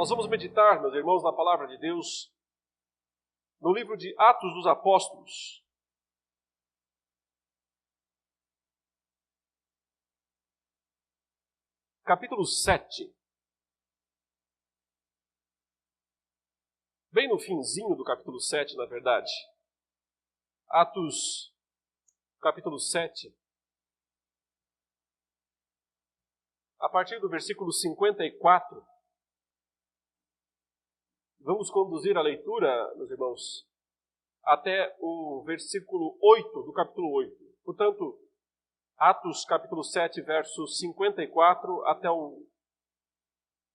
Nós vamos meditar, meus irmãos, na palavra de Deus, no livro de Atos dos Apóstolos. Capítulo 7. Bem no finzinho do capítulo 7, na verdade. Atos, capítulo 7. A partir do versículo 54. Vamos conduzir a leitura, meus irmãos, até o versículo 8 do capítulo 8. Portanto, Atos capítulo 7, verso 54, até o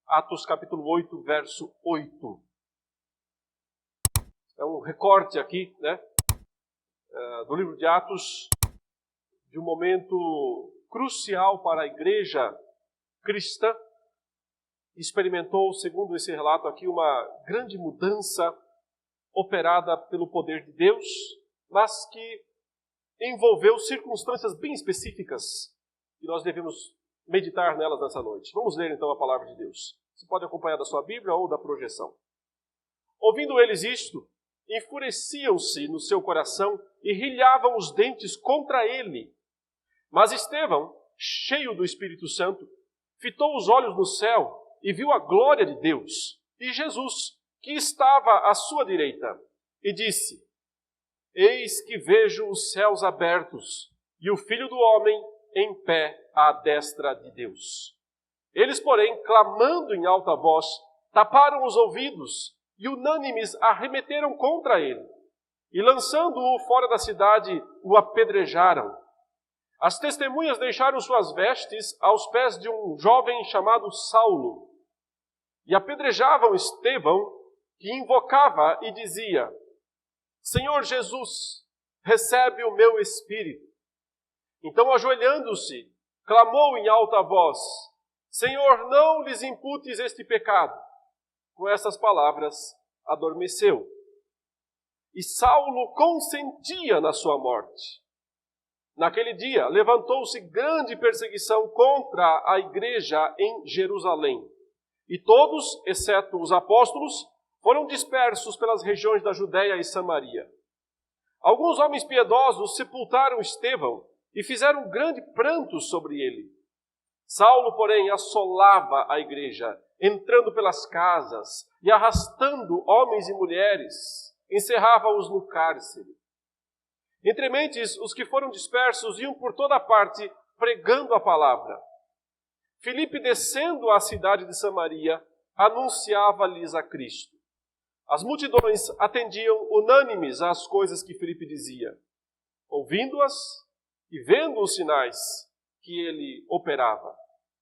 Atos capítulo 8, verso 8. É um recorte aqui, do livro de Atos, de um momento crucial para a igreja cristã. Experimentou, segundo esse relato aqui, uma grande mudança operada pelo poder de Deus, mas que envolveu circunstâncias bem específicas e nós devemos meditar nelas nessa noite. Vamos ler então a palavra de Deus. Você pode acompanhar da sua Bíblia ou da projeção. Ouvindo eles isto, enfureciam-se no seu coração e rilhavam os dentes contra ele. Mas Estevão, cheio do Espírito Santo, fitou os olhos no céu e viu a glória de Deus e Jesus, que estava à sua direita, e disse: Eis que vejo os céus abertos e o Filho do Homem em pé à destra de Deus. Eles, porém, clamando em alta voz, taparam os ouvidos e unânimes arremeteram contra ele, e lançando-o fora da cidade, o apedrejaram. As testemunhas deixaram suas vestes aos pés de um jovem chamado Saulo, e apedrejavam Estevão, que invocava e dizia: Senhor Jesus, recebe o meu espírito. Então, ajoelhando-se, clamou em alta voz: Senhor, não lhes imputes este pecado. Com essas palavras, adormeceu. E Saulo consentia na sua morte. Naquele dia, levantou-se grande perseguição contra a igreja em Jerusalém. E todos, exceto os apóstolos, foram dispersos pelas regiões da Judéia e Samaria. Alguns homens piedosos sepultaram Estevão e fizeram grande pranto sobre ele. Saulo, porém, assolava a igreja, entrando pelas casas e arrastando homens e mulheres, encerrava-os no cárcere. Entre mentes, os que foram dispersos iam por toda parte pregando a palavra. Filipe, descendo à cidade de Samaria, anunciava-lhes a Cristo. As multidões atendiam unânimes às coisas que Filipe dizia, ouvindo-as e vendo os sinais que ele operava.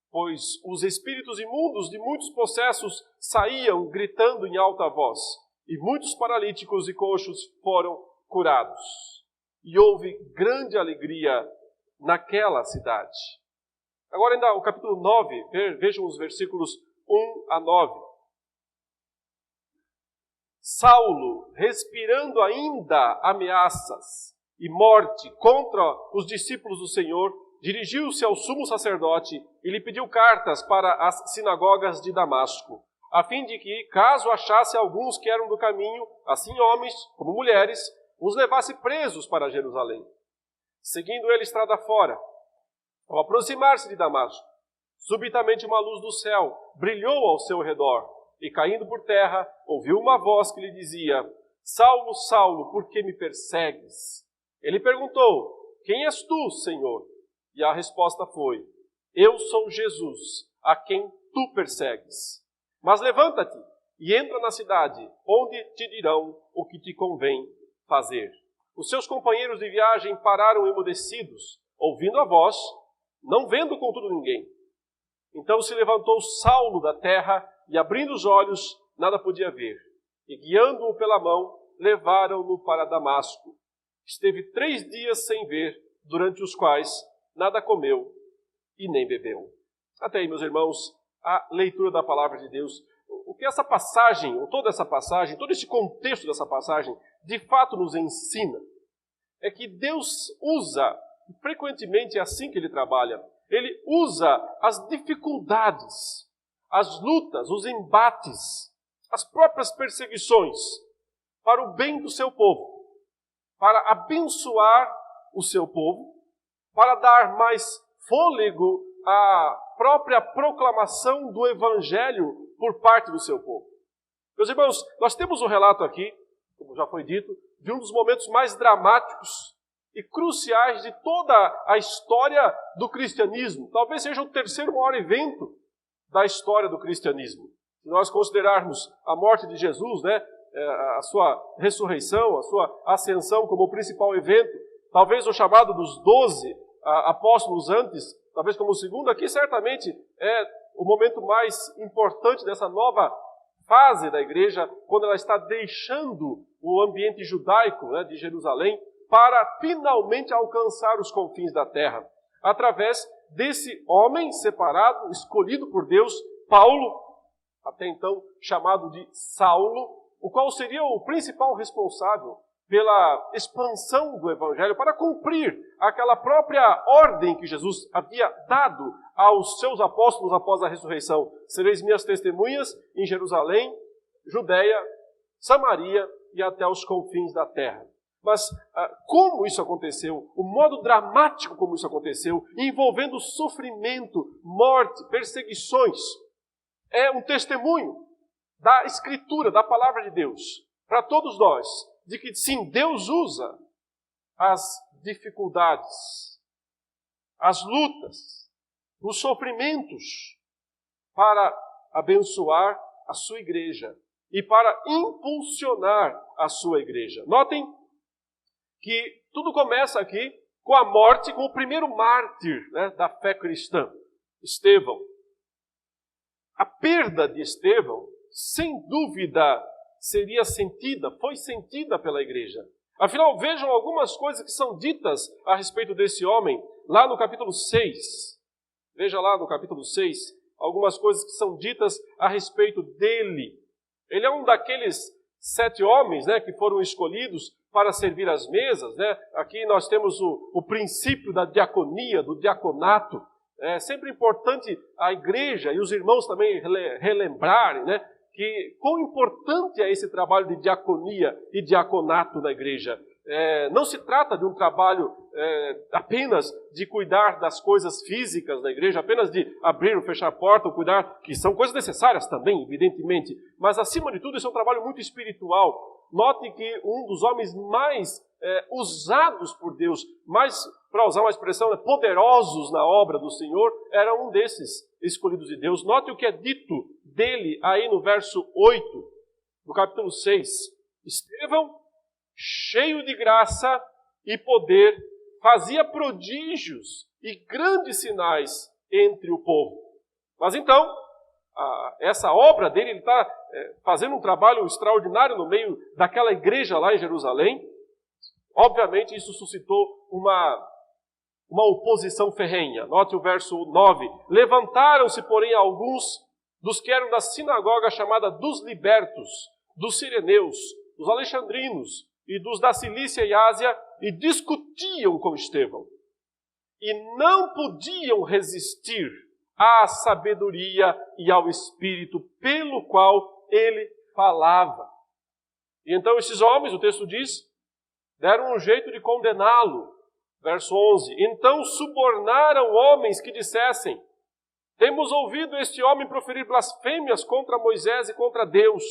Pois os espíritos imundos de muitos possessos saíam gritando em alta voz, e muitos paralíticos e coxos foram curados. E houve grande alegria naquela cidade. Agora ainda o capítulo 9, vejam os versículos 1 a 9. Saulo, respirando ainda ameaças e morte contra os discípulos do Senhor, dirigiu-se ao sumo sacerdote e lhe pediu cartas para as sinagogas de Damasco, a fim de que, caso achasse alguns que eram do caminho, assim homens como mulheres, os levasse presos para Jerusalém. Seguindo ele estrada fora, ao aproximar-se de Damasco, subitamente uma luz do céu brilhou ao seu redor, e caindo por terra, ouviu uma voz que lhe dizia: Saulo, Saulo, por que me persegues? Ele perguntou: Quem és tu, Senhor? E a resposta foi: Eu sou Jesus, a quem tu persegues. Mas levanta-te e entra na cidade, onde te dirão o que te convém fazer. Os seus companheiros de viagem pararam emudecidos, ouvindo a voz, não vendo contudo ninguém. Então se levantou Saulo da terra e, abrindo os olhos, nada podia ver. E guiando-o pela mão, levaram-no para Damasco. Esteve 3 dias sem ver, durante os quais nada comeu e nem bebeu. Até aí, meus irmãos, a leitura da palavra de Deus. O que essa passagem, ou toda essa passagem, todo esse contexto dessa passagem, de fato nos ensina, é que Deus usa, frequentemente é assim que Ele trabalha, Ele usa as dificuldades, as lutas, os embates, as próprias perseguições para o bem do seu povo, para abençoar o seu povo, para dar mais fôlego à própria proclamação do Evangelho por parte do seu povo. Meus irmãos, nós temos um relato aqui, como já foi dito, de um dos momentos mais dramáticos e cruciais de toda a história do cristianismo. Talvez seja o terceiro maior evento da história do cristianismo. Se nós considerarmos a morte de Jesus, a sua ressurreição, a sua ascensão como o principal evento, talvez o chamado dos 12 apóstolos antes, talvez como o segundo, aqui certamente é o momento mais importante dessa nova fase da igreja, quando ela está deixando o ambiente judaico de Jerusalém para finalmente alcançar os confins da terra, através desse homem separado, escolhido por Deus, Paulo, até então chamado de Saulo, o qual seria o principal responsável pela expansão do Evangelho, para cumprir aquela própria ordem que Jesus havia dado aos seus apóstolos após a ressurreição. Sereis minhas testemunhas em Jerusalém, Judeia, Samaria e até os confins da terra. Mas como isso aconteceu, o modo dramático como isso aconteceu, envolvendo sofrimento, morte, perseguições, é um testemunho da Escritura, da Palavra de Deus, para todos nós, de que sim, Deus usa as dificuldades, as lutas, os sofrimentos para abençoar a sua igreja e para impulsionar a sua igreja. Notem que tudo começa aqui com a morte, com o primeiro mártir da fé cristã, Estevão. A perda de Estevão, sem dúvida, foi sentida pela igreja. Afinal, vejam algumas coisas que são ditas a respeito desse homem, lá no capítulo 6. Veja lá no capítulo 6, algumas coisas que são ditas a respeito dele. Ele é um daqueles 7 homens que foram escolhidos para servir as mesas. Aqui nós temos o princípio da diaconia, do diaconato. É sempre importante a igreja e os irmãos também relembrarem, que quão importante é esse trabalho de diaconia e diaconato na igreja. Não se trata de um trabalho apenas de cuidar das coisas físicas da igreja, apenas de abrir ou fechar a porta, ou cuidar, que são coisas necessárias também, evidentemente, mas acima de tudo isso é um trabalho muito espiritual. Note que um dos homens mais usados por Deus, para usar uma expressão, poderosos na obra do Senhor, era um desses escolhidos de Deus. Note o que é dito dele aí no verso 8, do capítulo 6. Estevão, cheio de graça e poder, fazia prodígios e grandes sinais entre o povo. Mas então, essa obra dele, ele está fazendo um trabalho extraordinário no meio daquela igreja lá em Jerusalém. Obviamente, isso suscitou uma oposição ferrenha. Note o verso 9. Levantaram-se, porém, alguns dos que eram da sinagoga chamada dos libertos, dos sireneus, dos alexandrinos e dos da Cilícia e Ásia, e discutiam com Estevão. E não podiam resistir à sabedoria e ao espírito pelo qual ele falava. E então esses homens, o texto diz, deram um jeito de condená-lo. Verso 11. Então subornaram homens que dissessem: temos ouvido este homem proferir blasfêmias contra Moisés e contra Deus.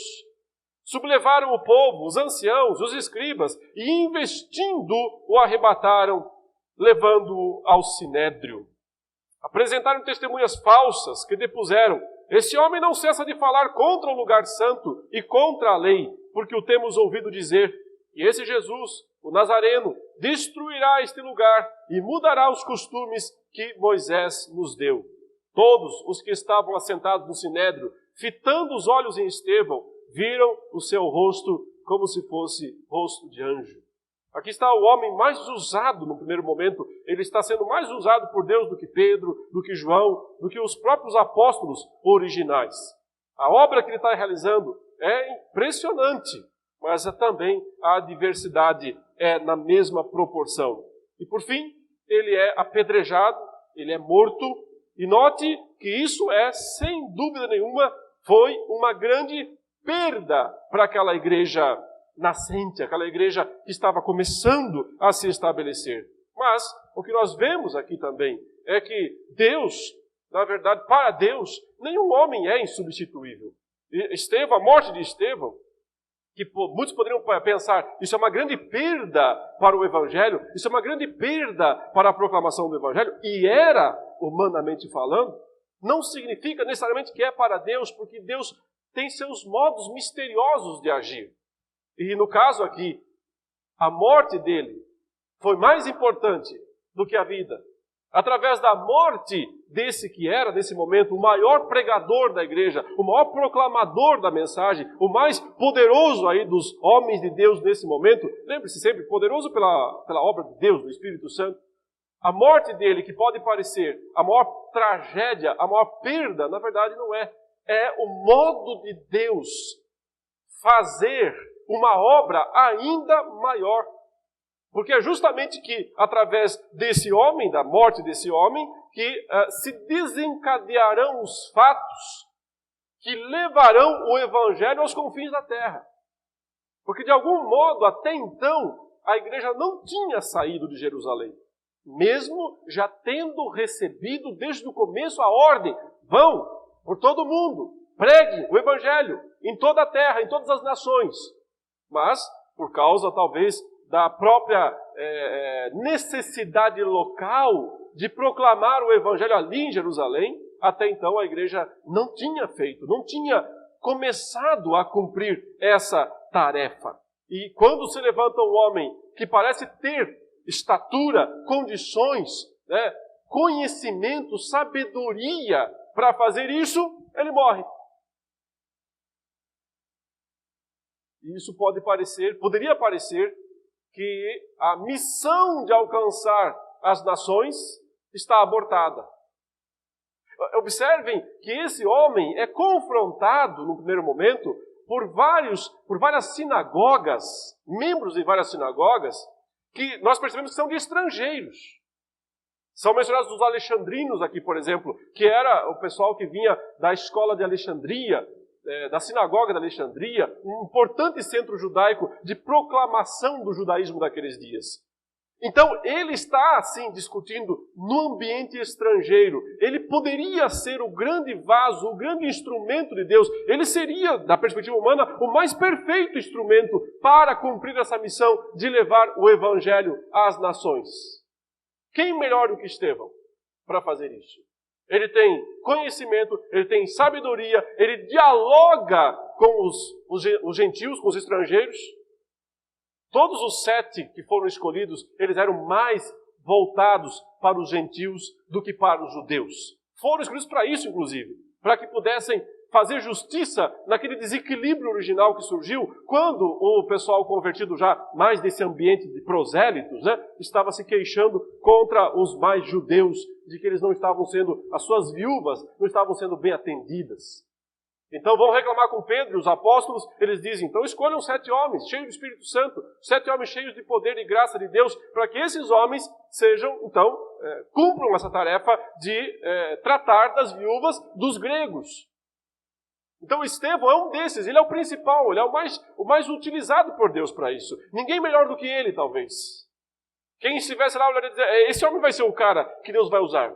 Sublevaram o povo, os anciãos, os escribas, e investindo o arrebataram, levando-o ao sinédrio. Apresentaram testemunhas falsas que depuseram: esse homem não cessa de falar contra o lugar santo e contra a lei, porque o temos ouvido dizer que esse Jesus, o Nazareno, destruirá este lugar e mudará os costumes que Moisés nos deu. Todos os que estavam assentados no sinédrio, fitando os olhos em Estevão, viram o seu rosto como se fosse rosto de anjo. Aqui está o homem mais usado no primeiro momento. Ele está sendo mais usado por Deus do que Pedro, do que João, do que os próprios apóstolos originais. A obra que ele está realizando é impressionante, mas também a diversidade é na mesma proporção. E por fim, ele é apedrejado, ele é morto, E note que isso sem dúvida nenhuma, foi uma grande perda para aquela igreja nascente, aquela igreja que estava começando a se estabelecer. Mas o que nós vemos aqui também é que Deus, na verdade, para Deus, nenhum homem é insubstituível. Estevão, a morte de Estevão, que muitos poderiam pensar, isso é uma grande perda para o Evangelho, isso é uma grande perda para a proclamação do Evangelho, e era, humanamente falando, não significa necessariamente que é para Deus, porque Deus tem seus modos misteriosos de agir. E no caso aqui, a morte dele foi mais importante do que a vida. Através da morte desse que era, nesse momento, o maior pregador da igreja, o maior proclamador da mensagem, o mais poderoso aí dos homens de Deus nesse momento, lembre-se sempre, poderoso pela obra de Deus, do Espírito Santo, a morte dele, que pode parecer a maior tragédia, a maior perda, na verdade não é. É o modo de Deus fazer uma obra ainda maior. Porque é justamente que, através desse homem, da morte desse homem, que se desencadearão os fatos que levarão o Evangelho aos confins da terra. Porque, de algum modo, até então, a igreja não tinha saído de Jerusalém. Mesmo já tendo recebido desde o começo a ordem, vão por todo mundo, preguem o Evangelho em toda a terra, em todas as nações. Mas, por causa talvez da própria necessidade local de proclamar o Evangelho ali em Jerusalém, até então a igreja não tinha feito, não tinha começado a cumprir essa tarefa. E quando se levanta um homem que parece ter estatura, condições, conhecimento, sabedoria para fazer isso, ele morre. E isso poderia parecer que a missão de alcançar as nações está abortada. Observem que esse homem é confrontado, no primeiro momento, por várias sinagogas, membros de várias sinagogas, que nós percebemos que são de estrangeiros. São mencionados os alexandrinos aqui, por exemplo, que era o pessoal que vinha da escola de Alexandria, da sinagoga de Alexandria, um importante centro judaico de proclamação do judaísmo daqueles dias. Então, ele está, assim, discutindo no ambiente estrangeiro. Ele poderia ser o grande vaso, o grande instrumento de Deus. Ele seria, da perspectiva humana, o mais perfeito instrumento para cumprir essa missão de levar o Evangelho às nações. Quem melhor do que Estevão para fazer isso? Ele tem conhecimento, ele tem sabedoria, ele dialoga com os gentios, com os estrangeiros. Todos os 7 que foram escolhidos, eles eram mais voltados para os gentios do que para os judeus. Foram escolhidos para isso, inclusive, para que pudessem fazer justiça naquele desequilíbrio original que surgiu quando o pessoal convertido já mais desse ambiente de prosélitos, estava se queixando contra os mais judeus de que eles não estavam sendo, as suas viúvas não estavam sendo bem atendidas. Então vão reclamar com Pedro, os apóstolos, eles dizem, então escolham 7 homens cheios do Espírito Santo, 7 homens cheios de poder e graça de Deus, para que esses homens sejam, então, cumpram essa tarefa de tratar das viúvas dos gregos. Então Estevão é um desses, ele é o principal, ele é o mais utilizado por Deus para isso. Ninguém melhor do que ele, talvez. Quem estivesse lá olharia e dizer, esse homem vai ser o cara que Deus vai usar.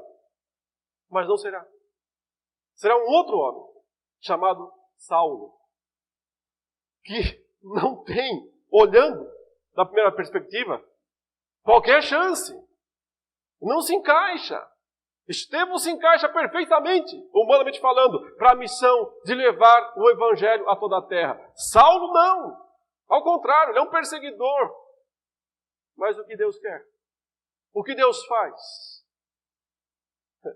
Mas não será. Será um outro homem, chamado Saulo, que não tem, olhando da primeira perspectiva, qualquer chance. Não se encaixa. Estevão se encaixa perfeitamente, humanamente falando, para a missão de levar o Evangelho a toda a terra. Saulo não. Ao contrário, ele é um perseguidor. Mas o que Deus quer? O que Deus faz?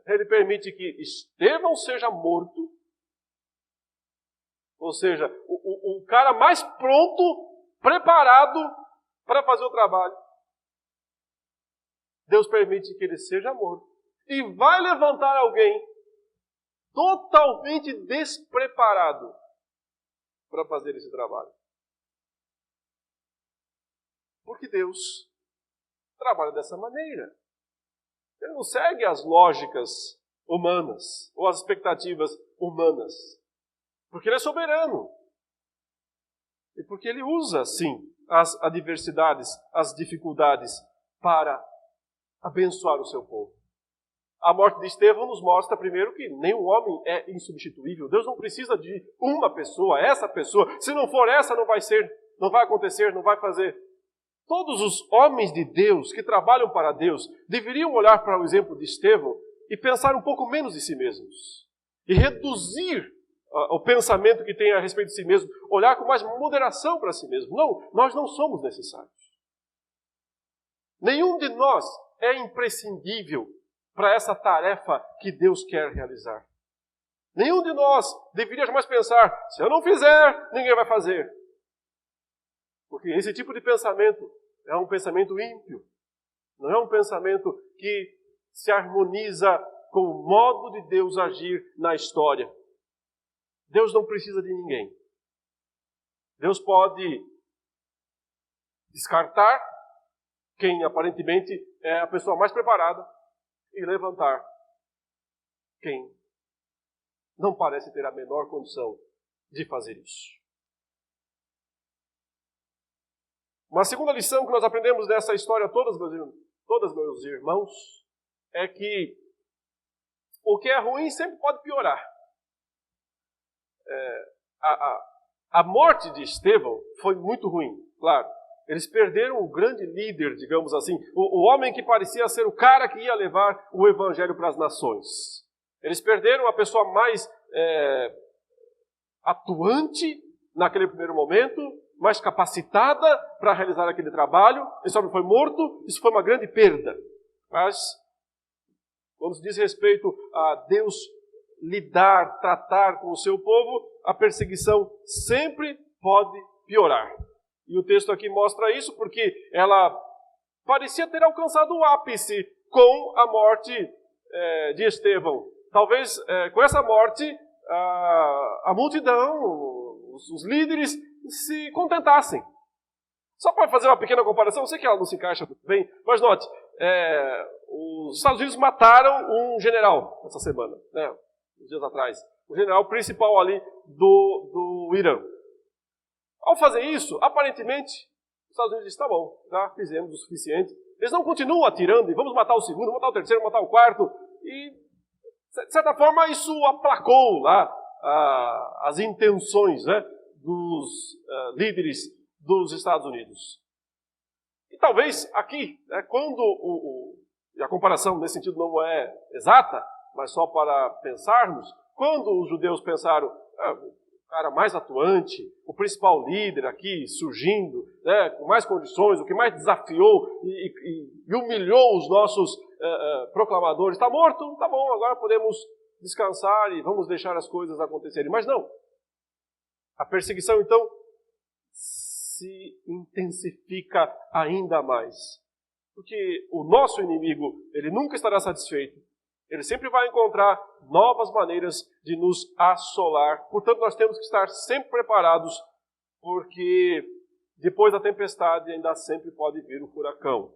Ele permite que Estevão seja morto, ou seja, o cara mais pronto, preparado para fazer o trabalho. Deus permite que ele seja morto. E vai levantar alguém totalmente despreparado para fazer esse trabalho. Porque Deus trabalha dessa maneira. Ele não segue as lógicas humanas, ou as expectativas humanas. Porque Ele é soberano. E porque Ele usa, sim, as adversidades, as dificuldades para abençoar o seu povo. A morte de Estevão nos mostra, primeiro, que nenhum homem é insubstituível. Deus não precisa de uma pessoa, essa pessoa. Se não for essa, não vai ser, não vai acontecer, não vai fazer. Todos os homens de Deus que trabalham para Deus deveriam olhar para o exemplo de Estevão e pensar um pouco menos de si mesmos. E reduzir o pensamento que tem a respeito de si mesmo, olhar com mais moderação para si mesmo. Não, nós não somos necessários. Nenhum de nós é imprescindível para essa tarefa que Deus quer realizar. Nenhum de nós deveria jamais pensar, se eu não fizer, ninguém vai fazer. Porque esse tipo de pensamento é um pensamento ímpio. Não é um pensamento que se harmoniza com o modo de Deus agir na história. Deus não precisa de ninguém. Deus pode descartar quem aparentemente é a pessoa mais preparada e levantar quem não parece ter a menor condição de fazer isso. Uma segunda lição que nós aprendemos dessa história, todas, meus irmãos, é que o que é ruim sempre pode piorar. A morte de Estevão foi muito ruim, claro. Eles perderam o grande líder, digamos assim, o homem que parecia ser o cara que ia levar o evangelho para as nações. Eles perderam a pessoa mais atuante naquele primeiro momento, mais capacitada para realizar aquele trabalho. Esse homem foi morto, isso foi uma grande perda. Mas, quando se diz respeito a Deus lidar, tratar com o seu povo, a perseguição sempre pode piorar. E o texto aqui mostra isso porque ela parecia ter alcançado o ápice com a morte de Estevão. Talvez com essa morte a multidão, os líderes se contentassem. Só para fazer uma pequena comparação, eu sei que ela não se encaixa muito bem, mas note, os Estados Unidos mataram um general essa semana, né, uns dias atrás. O general principal ali do Irã. Ao fazer isso, aparentemente, os Estados Unidos dizem, tá bom, já fizemos o suficiente. Eles não continuam atirando e vamos matar o segundo, matar o terceiro, matar o quarto. E, de certa forma, isso aplacou lá as intenções, né, dos líderes dos Estados Unidos. E talvez aqui, né, quando e a comparação nesse sentido não é exata, mas só para pensarmos, quando os judeus pensaram, o cara mais atuante, o principal líder aqui surgindo, né, com mais condições, o que mais desafiou e humilhou os nossos proclamadores, está morto? Tá bom, agora podemos descansar e vamos deixar as coisas acontecerem. Mas não. A perseguição, então, se intensifica ainda mais. Porque o nosso inimigo, ele nunca estará satisfeito. Ele sempre vai encontrar novas maneiras de nos assolar. Portanto, nós temos que estar sempre preparados, porque depois da tempestade ainda sempre pode vir o furacão.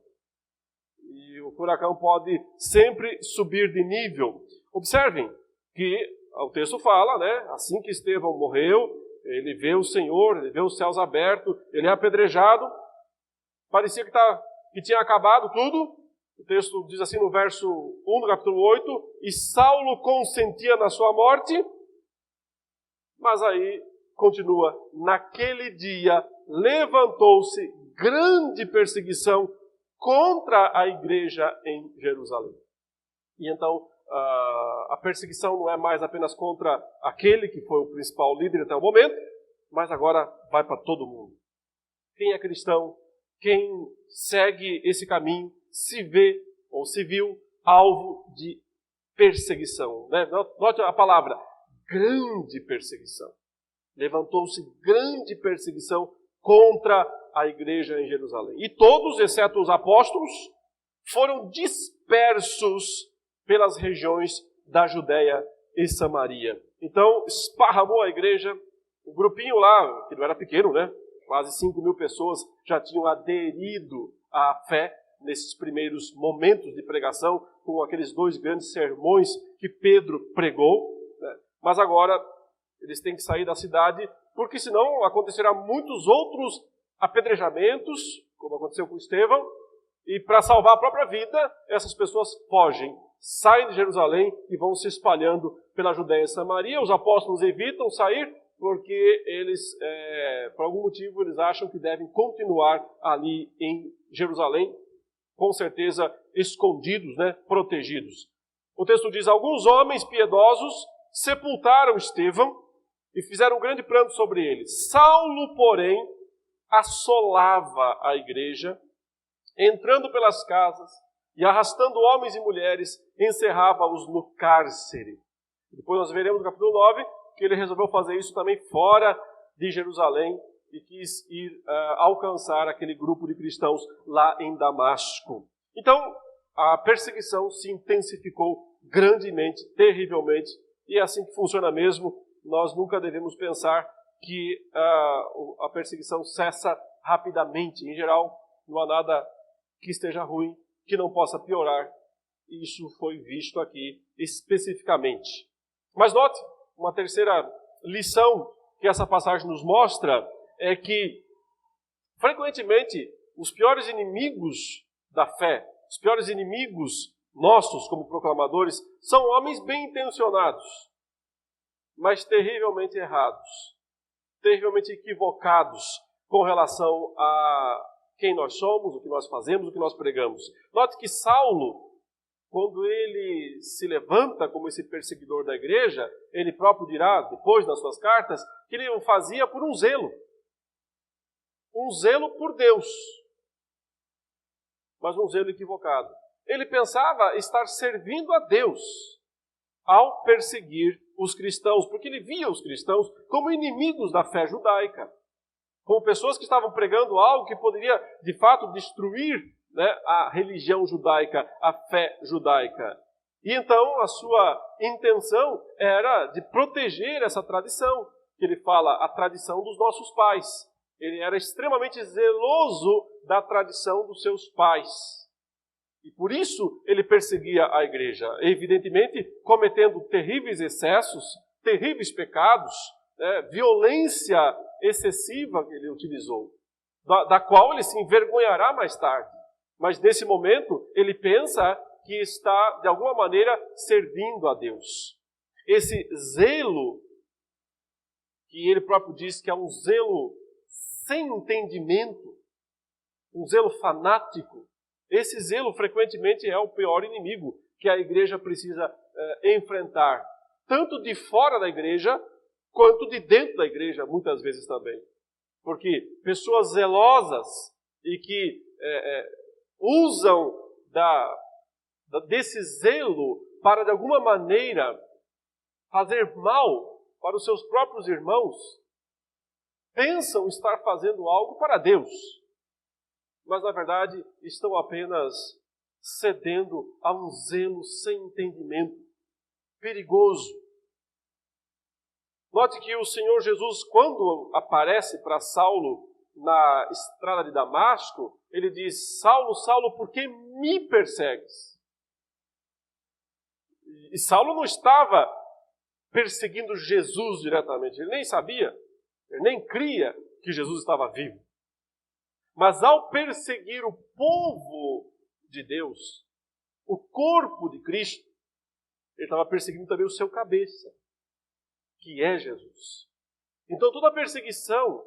E o furacão pode sempre subir de nível. Observem que o texto fala, né? Assim que Estevão morreu, ele vê o Senhor, ele vê os céus abertos, ele é apedrejado. Parecia que tinha acabado tudo. O texto diz assim no verso 1 do capítulo 8, e Saulo consentia na sua morte, mas aí continua, naquele dia levantou-se grande perseguição contra a igreja em Jerusalém. E então a perseguição não é mais apenas contra aquele que foi o principal líder até o momento, mas agora vai para todo mundo. Quem é cristão, quem segue esse caminho, se vê ou se viu alvo de perseguição. Né? Note a palavra, grande perseguição. Levantou-se grande perseguição contra a igreja em Jerusalém. E todos, exceto os apóstolos, foram dispersos pelas regiões da Judéia e Samaria. Então, esparramou a igreja, o grupinho lá, que não era pequeno, né? Quase 5.000 pessoas já tinham aderido à fé nesses primeiros momentos de pregação. com aqueles 2 grandes sermões que Pedro pregou, né? Mas agora eles têm que sair da cidade, porque senão acontecerá muitos outros apedrejamentos, como aconteceu com Estevão, e para salvar a própria vida, essas pessoas fogem, saem de Jerusalém e vão se espalhando pela Judéia e Samaria. Os apóstolos evitam sair, porque eles, por algum motivo, eles acham que devem continuar ali em Jerusalém, com certeza escondidos, né, protegidos. O texto diz: alguns homens piedosos sepultaram Estevão e fizeram um grande pranto sobre ele. Saulo, porém, assolava a igreja, entrando pelas casas e arrastando homens e mulheres, encerrava-os no cárcere. Depois nós veremos no capítulo 9 que ele resolveu fazer isso também fora de Jerusalém e quis ir alcançar aquele grupo de cristãos lá em Damasco. Então, a perseguição se intensificou grandemente, terrivelmente, e é assim que funciona mesmo. Nós nunca devemos pensar que a perseguição cessa rapidamente. Em geral, não há nada que esteja ruim, que não possa piorar. Isso foi visto aqui especificamente. Mas note, uma terceira lição que essa passagem nos mostra é que, frequentemente, os piores inimigos da fé, os piores inimigos nossos como proclamadores, são homens bem intencionados, mas terrivelmente errados, terrivelmente equivocados com relação a quem nós somos, o que nós fazemos, o que nós pregamos. Note que Saulo, quando ele se levanta como esse perseguidor da igreja, ele próprio dirá, depois nas suas cartas, que ele o fazia por um zelo por Deus, mas um zelo equivocado. Ele pensava estar servindo a Deus ao perseguir os cristãos, porque ele via os cristãos como inimigos da fé judaica, como pessoas que estavam pregando algo que poderia, de fato, destruir, né, a religião judaica, a fé judaica. E então a sua intenção era de proteger essa tradição, que ele fala, a tradição dos nossos pais. Ele era extremamente zeloso da tradição dos seus pais. E por isso ele perseguia a igreja, evidentemente cometendo terríveis excessos, terríveis pecados, violência excessiva que ele utilizou, da qual ele se envergonhará mais tarde. Mas nesse momento ele pensa que está, de alguma maneira, servindo a Deus. Esse zelo, que ele próprio diz que é um zelo sem entendimento, um zelo fanático, esse zelo frequentemente é o pior inimigo que a igreja precisa enfrentar, tanto de fora da igreja, quanto de dentro da igreja, muitas vezes também. Porque pessoas zelosas e que usam desse zelo para, de alguma maneira, fazer mal para os seus próprios irmãos, pensam estar fazendo algo para Deus, mas, na verdade, estão apenas cedendo a um zelo sem entendimento, perigoso. Note que o Senhor Jesus, quando aparece para Saulo na estrada de Damasco, ele diz: Saulo, Saulo, por que me persegues? E Saulo não estava perseguindo Jesus diretamente, ele nem sabia, ele nem cria que Jesus estava vivo. Mas ao perseguir o povo de Deus, o corpo de Cristo, ele estava perseguindo também o seu cabeça, que é Jesus. Então toda a perseguição,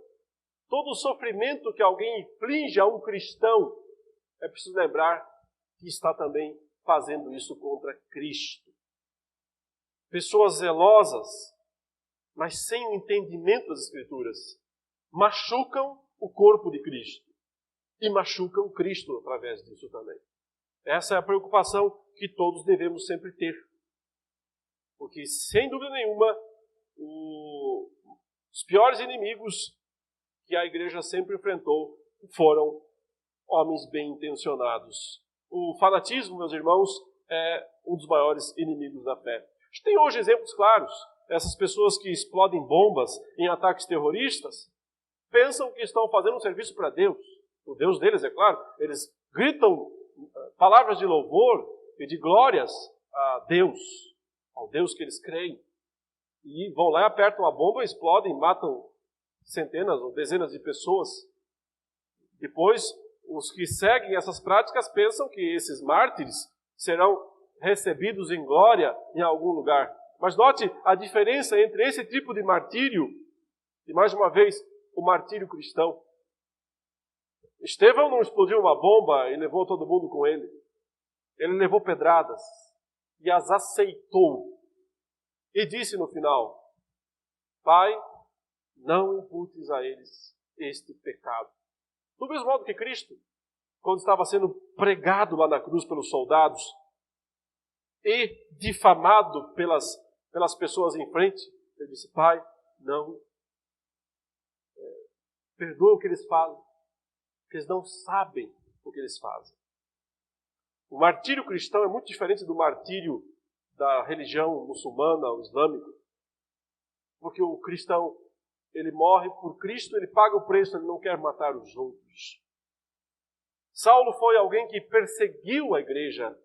todo o sofrimento que alguém inflige a um cristão, é preciso lembrar que está também fazendo isso contra Cristo. Pessoas zelosas, mas sem o entendimento das Escrituras, machucam o corpo de Cristo e machucam Cristo através disso também. Essa é a preocupação que todos devemos sempre ter. Porque, sem dúvida nenhuma, os piores inimigos que a igreja sempre enfrentou foram homens bem intencionados. O fanatismo, meus irmãos, é um dos maiores inimigos da fé. A gente tem hoje exemplos claros. Essas pessoas que explodem bombas em ataques terroristas pensam que estão fazendo um serviço para Deus. O Deus deles, é claro. Eles gritam palavras de louvor e de glórias a Deus, ao Deus que eles creem. E vão lá, apertam a bomba, explodem, matam centenas ou dezenas de pessoas. Depois, os que seguem essas práticas pensam que esses mártires serão recebidos em glória em algum lugar. Mas note a diferença entre esse tipo de martírio e, mais uma vez, o martírio cristão. Estevão não explodiu uma bomba e levou todo mundo com ele. Ele levou pedradas e as aceitou. E disse no final: Pai, não imputes a eles este pecado. Do mesmo modo que Cristo, quando estava sendo pregado lá na cruz pelos soldados e difamado pelas pessoas em frente, ele disse: Pai, não, perdoa o que eles fazem, porque eles não sabem o que eles fazem. O martírio cristão é muito diferente do martírio da religião muçulmana ou islâmica, porque o cristão, ele morre por Cristo, ele paga o preço, ele não quer matar os outros. Saulo foi alguém que perseguiu a igreja,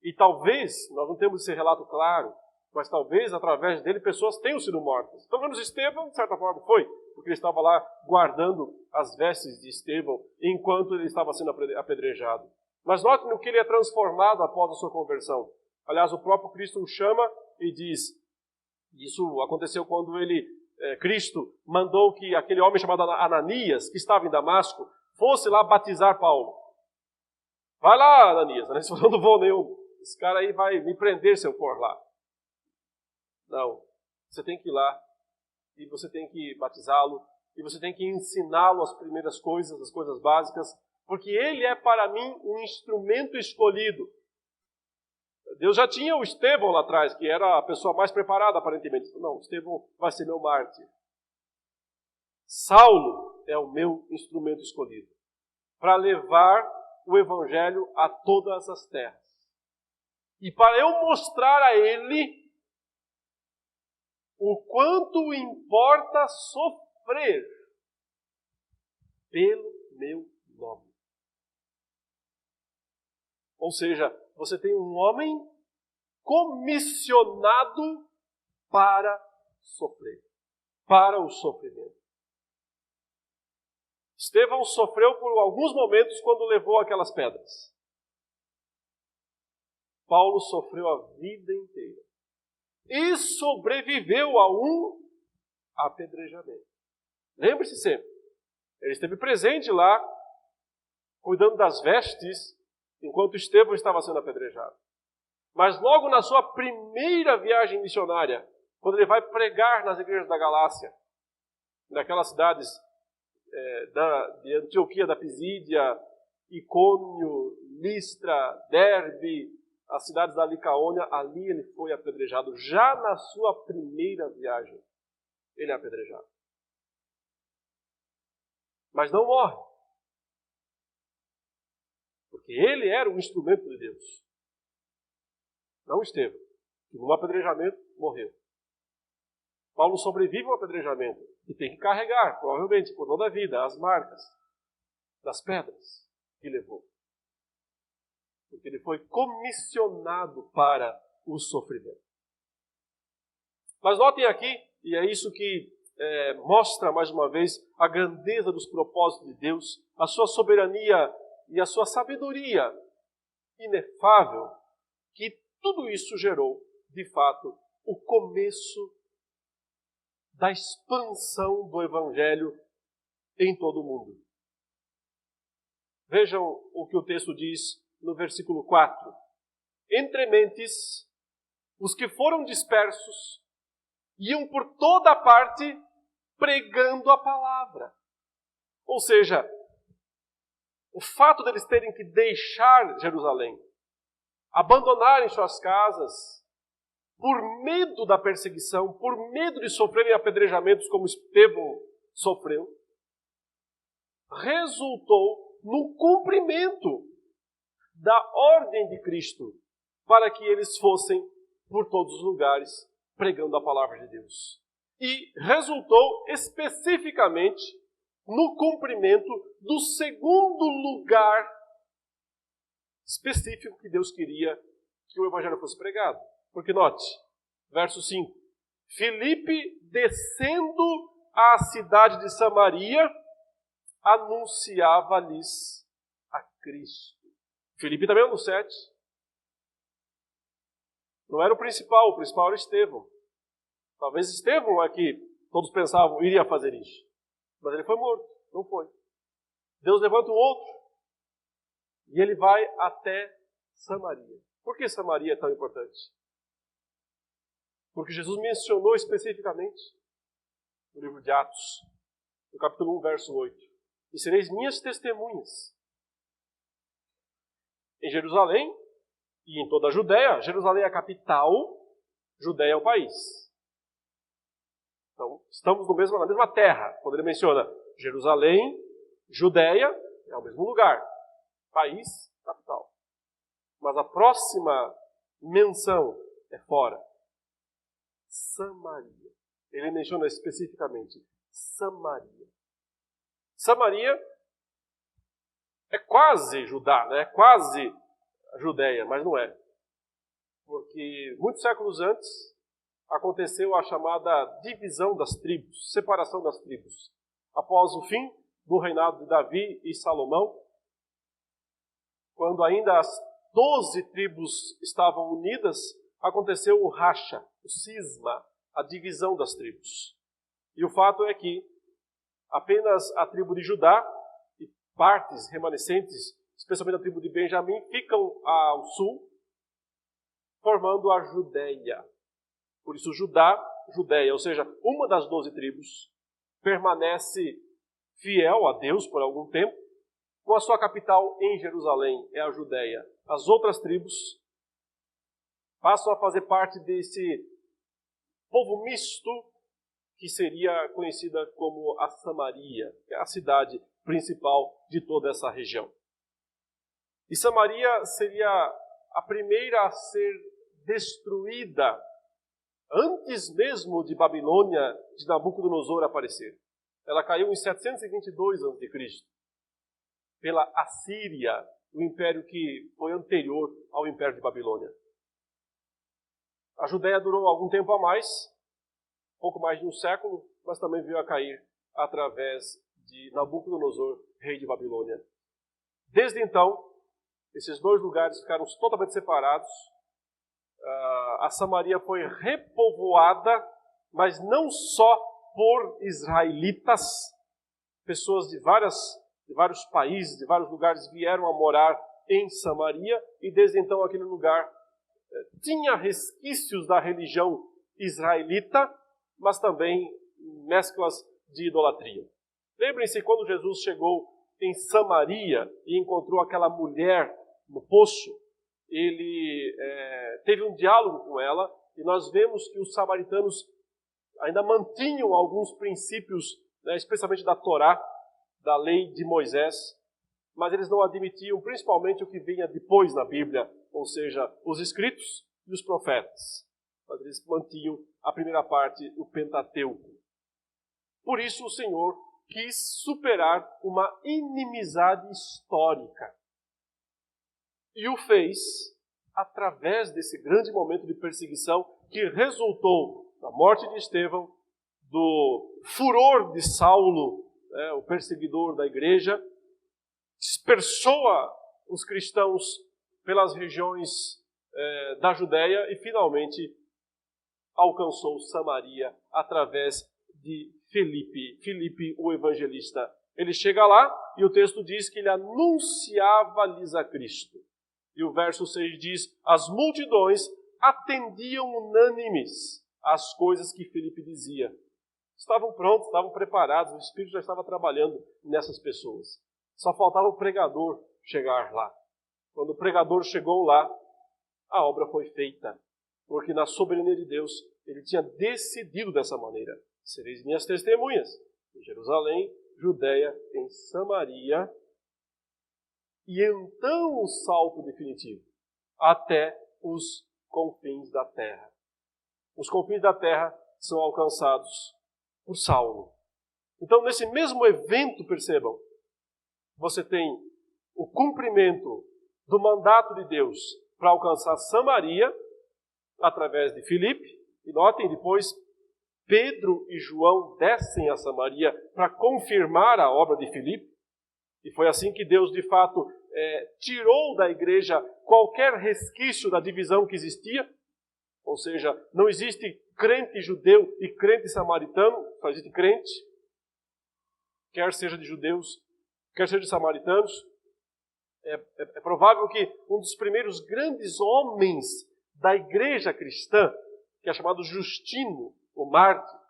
e talvez, nós não temos esse relato claro, mas talvez através dele pessoas tenham sido mortas. Pelo menos Estevão, de certa forma, foi, porque ele estava lá guardando as vestes de Estevão enquanto ele estava sendo apedrejado. Mas note no que ele é transformado após a sua conversão. Aliás, o próprio Cristo o chama e diz, isso aconteceu quando Cristo mandou que aquele homem chamado Ananias, que estava em Damasco, fosse lá batizar Paulo. Vai lá, Ananias. Ananias falou: não vou nenhum. Esse cara aí vai me prender se eu for lá. Não. Você tem que ir lá. E você tem que batizá-lo. E você tem que ensiná-lo as primeiras coisas, as coisas básicas. Porque ele é para mim um instrumento escolhido. Deus já tinha o Estevão lá atrás, que era a pessoa mais preparada aparentemente. Não, Estevão vai ser meu mártir. Saulo é o meu instrumento escolhido para levar o evangelho a todas as terras. E para eu mostrar a ele o quanto importa sofrer pelo meu nome. Ou seja, você tem um homem comissionado para sofrer, para o sofrimento. Estevão sofreu por alguns momentos quando levou aquelas pedras. Paulo sofreu a vida inteira e sobreviveu a um apedrejamento. Lembre-se sempre, ele esteve presente lá, cuidando das vestes, enquanto Estevão estava sendo apedrejado. Mas logo na sua primeira viagem missionária, quando ele vai pregar nas igrejas da Galácia, naquelas cidades de Antioquia da Pisídia, Icônio, Listra, Derbe, as cidades da Licaônia, ali ele foi apedrejado. Já na sua primeira viagem, ele é apedrejado. Mas não morre. Porque ele era um instrumento de Deus. Não Estevão, que num apedrejamento morreu. Paulo sobrevive ao apedrejamento e tem que carregar, provavelmente, por toda a vida, as marcas das pedras que levou. Porque ele foi comissionado para o sofrimento. Mas notem aqui, e é isso que mostra mais uma vez a grandeza dos propósitos de Deus, a sua soberania e a sua sabedoria inefável, que tudo isso gerou, de fato, o começo da expansão do Evangelho em todo o mundo. Vejam o que o texto diz no versículo 4. Entre mentes, os que foram dispersos iam por toda parte pregando a palavra. Ou seja, o fato deles terem que deixar Jerusalém, abandonarem suas casas, por medo da perseguição, por medo de sofrerem apedrejamentos como Estevão sofreu, resultou no cumprimento da ordem de Cristo para que eles fossem por todos os lugares pregando a palavra de Deus. E resultou especificamente no cumprimento do segundo lugar específico que Deus queria que o evangelho fosse pregado. Porque note, verso 5. Filipe, descendo à cidade de Samaria, anunciava-lhes a Cristo. Filipe também é um dos 7. Não era o principal era Estevão. Talvez Estevão é que todos pensavam iria fazer isso. Mas ele foi morto, não foi. Deus levanta um outro e ele vai até Samaria. Por que Samaria é tão importante? Porque Jesus mencionou especificamente no livro de Atos, no capítulo 1, verso 8. E sereis minhas testemunhas em Jerusalém e em toda a Judéia. Jerusalém é a capital, Judéia é o país. Então, estamos na mesma terra. Quando ele menciona Jerusalém, Judéia, é o mesmo lugar. País, capital. Mas a próxima menção é fora. Samaria. Ele menciona especificamente Samaria. Samaria é quase Judá, né? É quase a Judéia, mas não é. Porque muitos séculos antes aconteceu a chamada divisão das tribos, separação das tribos. Após o fim do reinado de Davi e Salomão, quando ainda as 12 tribos estavam unidas, aconteceu o racha, o cisma, a divisão das tribos. E o fato é que apenas a tribo de Judá e partes remanescentes, especialmente a tribo de Benjamim, ficam ao sul, formando a Judéia. Por isso, Judéia, ou seja, uma das 12 tribos, permanece fiel a Deus por algum tempo, com a sua capital em Jerusalém, é a Judéia. As outras tribos passam a fazer parte desse povo misto que seria conhecida como a Samaria, que é a cidade principal de toda essa região. E Samaria seria a primeira a ser destruída antes mesmo de Babilônia, de Nabucodonosor aparecer. Ela caiu em 722 a.C. pela Assíria, o império que foi anterior ao império de Babilônia. A Judéia durou algum tempo a mais, pouco mais de um século, mas também veio a cair através de Nabucodonosor, rei de Babilônia. Desde então, esses dois lugares ficaram totalmente separados. A Samaria foi repovoada, mas não só por israelitas. Pessoas de vários países, de vários lugares vieram a morar em Samaria, e desde então aquele lugar tinha resquícios da religião israelita, mas também mesclas de idolatria. Lembrem-se quando Jesus chegou em Samaria e encontrou aquela mulher no poço, ele teve um diálogo com ela, e nós vemos que os samaritanos ainda mantinham alguns princípios, especialmente da Torá, da lei de Moisés, mas eles não admitiam principalmente o que vinha depois na Bíblia, ou seja, os escritos e os profetas. Mas eles mantinham a primeira parte, o Pentateuco. Por isso o Senhor quis superar uma inimizade histórica. E o fez através desse grande momento de perseguição que resultou na morte de Estevão, do furor de Saulo, o perseguidor da igreja, dispersou os cristãos pelas regiões da Judéia e finalmente alcançou Samaria através de Filipe, o evangelista. Ele chega lá e o texto diz que ele anunciava-lhes a Cristo. E o verso 6 diz: as multidões atendiam unânimes às coisas que Filipe dizia. Estavam prontos, estavam preparados, o Espírito já estava trabalhando nessas pessoas. Só faltava o pregador chegar lá. Quando o pregador chegou lá, a obra foi feita. Porque na soberania de Deus, ele tinha decidido dessa maneira: sereis minhas testemunhas em Jerusalém, Judéia, em Samaria, e então o salto definitivo, até os confins da terra. Os confins da terra são alcançados por Saulo. Então, nesse mesmo evento, percebam, você tem o cumprimento do mandato de Deus para alcançar Samaria, através de Filipe. E notem, depois, Pedro e João descem a Samaria para confirmar a obra de Filipe. E foi assim que Deus, de fato, tirou da igreja qualquer resquício da divisão que existia. Ou seja, não existe crente judeu e crente samaritano, só existe crente, quer seja de judeus, quer seja de samaritanos. É provável que um dos primeiros grandes homens da igreja cristã, que é chamado Justino, o mártir,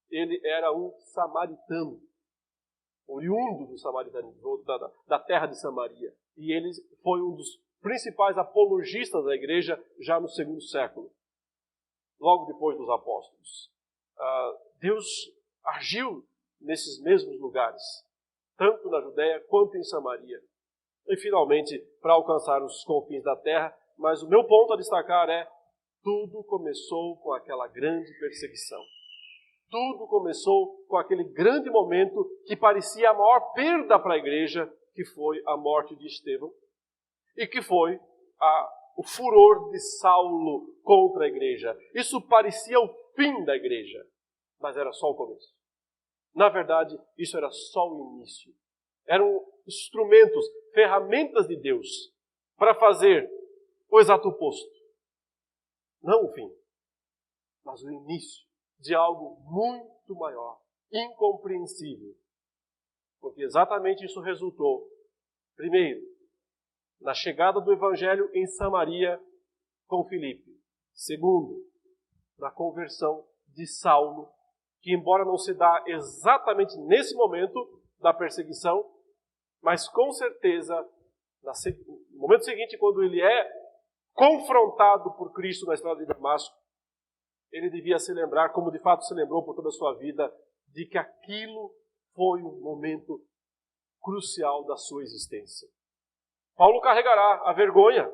ele era um samaritano, oriundo do samaritanismo, da terra de Samaria. E ele foi um dos principais apologistas da igreja já no segundo século, logo depois dos apóstolos. Deus agiu nesses mesmos lugares, tanto na Judéia quanto em Samaria. E finalmente, para alcançar os confins da terra, mas o meu ponto a destacar é: tudo começou com aquela grande perseguição. Tudo começou com aquele grande momento que parecia a maior perda para a igreja, que foi a morte de Estevão, e que foi o furor de Saulo contra a igreja. Isso parecia o fim da igreja, mas era só o começo. Na verdade, isso era só o início. Eram instrumentos, ferramentas de Deus para fazer o exato oposto. Não o fim, mas o início de algo muito maior, incompreensível. Porque exatamente isso resultou, primeiro, na chegada do Evangelho em Samaria com Filipe. Segundo, na conversão de Saulo, que embora não se dá exatamente nesse momento da perseguição, mas com certeza, no momento seguinte, quando ele é confrontado por Cristo na estrada de Damasco, ele devia se lembrar, como de fato se lembrou por toda a sua vida, de que aquilo foi um momento crucial da sua existência. Paulo carregará a vergonha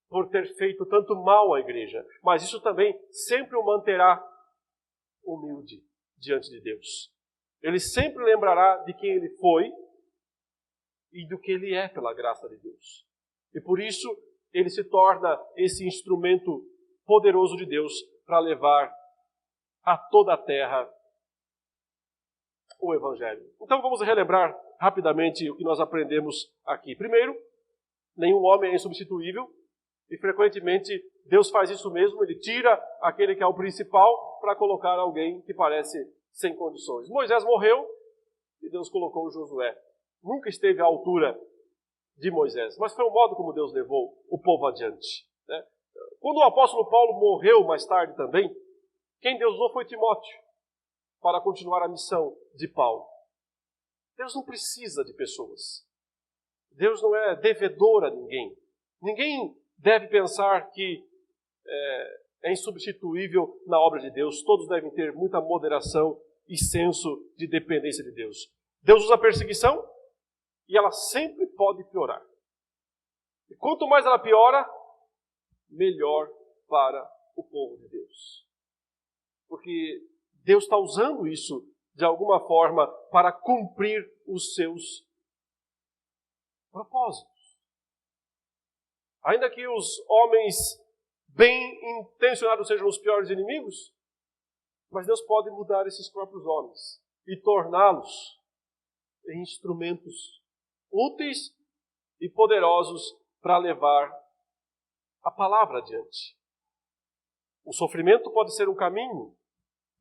por ter feito tanto mal à igreja, mas isso também sempre o manterá humilde diante de Deus. Ele sempre lembrará de quem ele foi e do que ele é pela graça de Deus. E por isso ele se torna esse instrumento poderoso de Deus para levar a toda a terra o Evangelho. Então vamos relembrar rapidamente o que nós aprendemos aqui. Primeiro, nenhum homem é insubstituível e frequentemente Deus faz isso mesmo, ele tira aquele que é o principal para colocar alguém que parece sem condições. Moisés morreu e Deus colocou Josué. Nunca esteve à altura de Moisés, mas foi o modo como Deus levou o povo adiante, né? Quando o apóstolo Paulo morreu mais tarde também, quem Deus usou foi Timóteo para continuar a missão de Paulo. Deus não precisa de pessoas. Deus não é devedor a ninguém. Ninguém deve pensar que é insubstituível na obra de Deus. Todos devem ter muita moderação e senso de dependência de Deus. Deus usa a perseguição e ela sempre pode piorar. E quanto mais ela piora, melhor para o povo de Deus. Porque Deus está usando isso de alguma forma para cumprir os seus propósitos. Ainda que os homens bem intencionados sejam os piores inimigos, mas Deus pode mudar esses próprios homens e torná-los em instrumentos úteis e poderosos para levar a palavra adiante. O sofrimento pode ser um caminho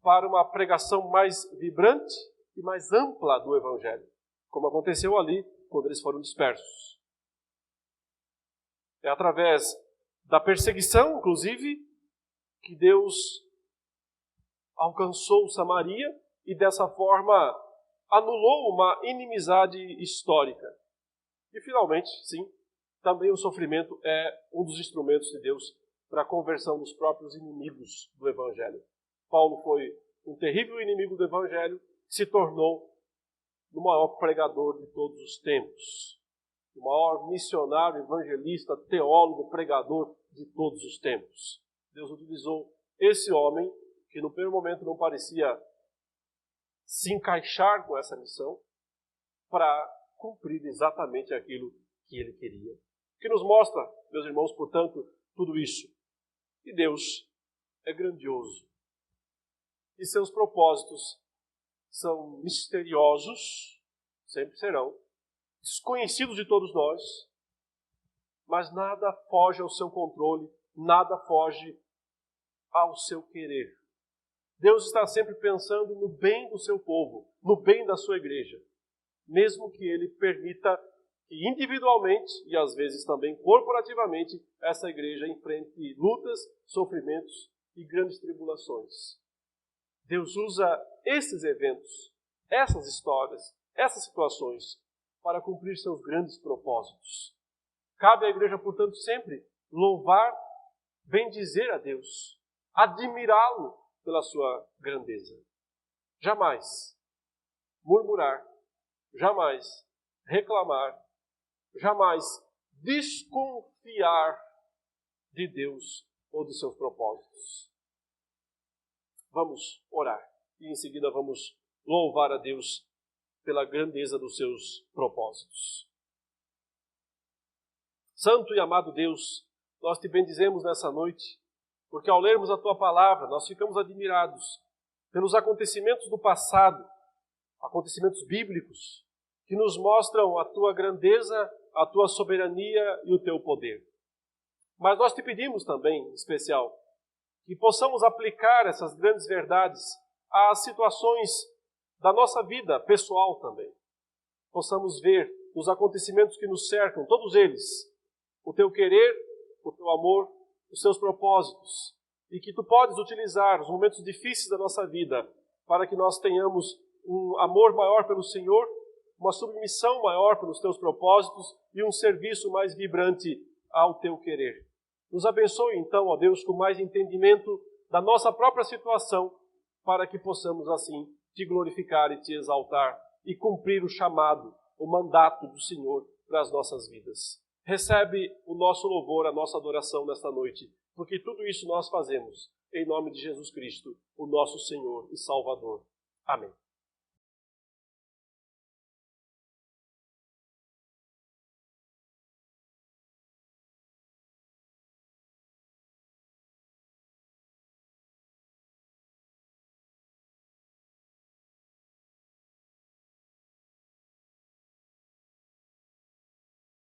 para uma pregação mais vibrante e mais ampla do Evangelho, como aconteceu ali quando eles foram dispersos. É através da perseguição, inclusive, que Deus alcançou Samaria e dessa forma anulou uma inimizade histórica. E finalmente, sim, também o sofrimento é um dos instrumentos de Deus para a conversão dos próprios inimigos do Evangelho. Paulo foi um terrível inimigo do Evangelho que se tornou o maior pregador de todos os tempos. O maior missionário, evangelista, teólogo, pregador de todos os tempos. Deus utilizou esse homem, que no primeiro momento não parecia se encaixar com essa missão, para cumprir exatamente aquilo que ele queria. que nos mostra, meus irmãos, portanto, tudo isso. E Deus é grandioso. E seus propósitos são misteriosos, sempre serão, desconhecidos de todos nós, mas nada foge ao seu controle, nada foge ao seu querer. Deus está sempre pensando no bem do seu povo, no bem da sua igreja, mesmo que Ele permita que individualmente e às vezes também corporativamente essa igreja enfrente lutas, sofrimentos e grandes tribulações. Deus usa esses eventos, essas histórias, essas situações para cumprir seus grandes propósitos. Cabe à igreja, portanto, sempre louvar, bendizer a Deus, admirá-lo pela sua grandeza. Jamais murmurar, jamais reclamar, jamais desconfiar de Deus ou de seus propósitos. Vamos orar e em seguida vamos louvar a Deus pela grandeza dos seus propósitos. Santo e amado Deus, nós te bendizemos nessa noite, porque ao lermos a tua palavra, nós ficamos admirados pelos acontecimentos do passado, acontecimentos bíblicos, que nos mostram a tua grandeza, a tua soberania e o teu poder. Mas nós te pedimos também, em especial, que possamos aplicar essas grandes verdades às situações da nossa vida pessoal também. Possamos ver nos acontecimentos que nos cercam, todos eles, o teu querer, o teu amor, os teus propósitos, e que tu podes utilizar os momentos difíceis da nossa vida para que nós tenhamos um amor maior pelo Senhor, uma submissão maior pelos teus propósitos e um serviço mais vibrante ao teu querer. Nos abençoe então, ó Deus, com mais entendimento da nossa própria situação, para que possamos assim te glorificar e te exaltar e cumprir o chamado, o mandato do Senhor para as nossas vidas. Recebe o nosso louvor, a nossa adoração nesta noite, porque tudo isso nós fazemos em nome de Jesus Cristo, o nosso Senhor e Salvador. Amém.